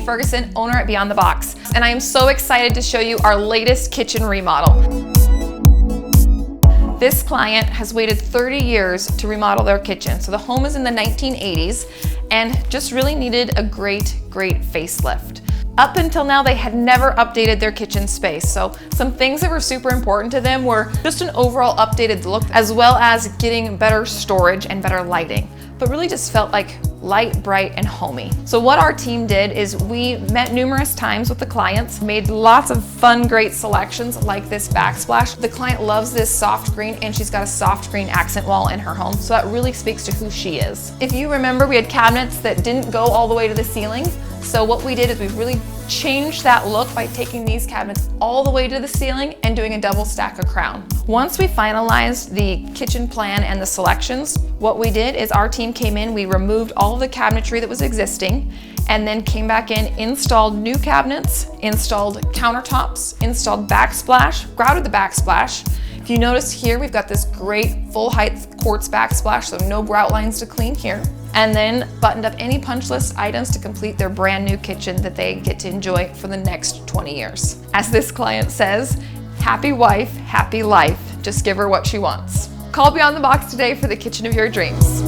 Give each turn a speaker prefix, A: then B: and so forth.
A: Ferguson, owner at Beyond the Box, and I am so excited to show you our latest kitchen remodel. This client has waited 30 years to remodel their kitchen. So the home is in the 1980s and just really needed a great facelift. Up until now, they had never updated their kitchen space. So some things that were super important to them were just an overall updated look, as well as getting better storage and better lighting, but really just felt like light, bright, and homey. So what our team did is we met numerous times with the clients, made lots of fun, great selections like this backsplash. The client loves this soft green, and she's got a soft green accent wall in her home, so that really speaks to who she is. If you remember, we had cabinets that didn't go all the way to the ceiling. So what we did is we really changed that look by taking these cabinets all the way to the ceiling and doing a double stack of crown. Once we finalized the kitchen plan and the selections, what we did is our team came in, we removed all of the cabinetry that was existing, and then came back in, installed new cabinets, installed countertops, installed backsplash, grouted the backsplash. If you notice here, we've got this great full height quartz backsplash, so no grout lines to clean here. And then buttoned up any punch list items to complete their brand new kitchen that they get to enjoy for the next 20 years. As this client says, happy wife, happy life. Just give her what she wants. Call Beyond the Box today for the kitchen of your dreams.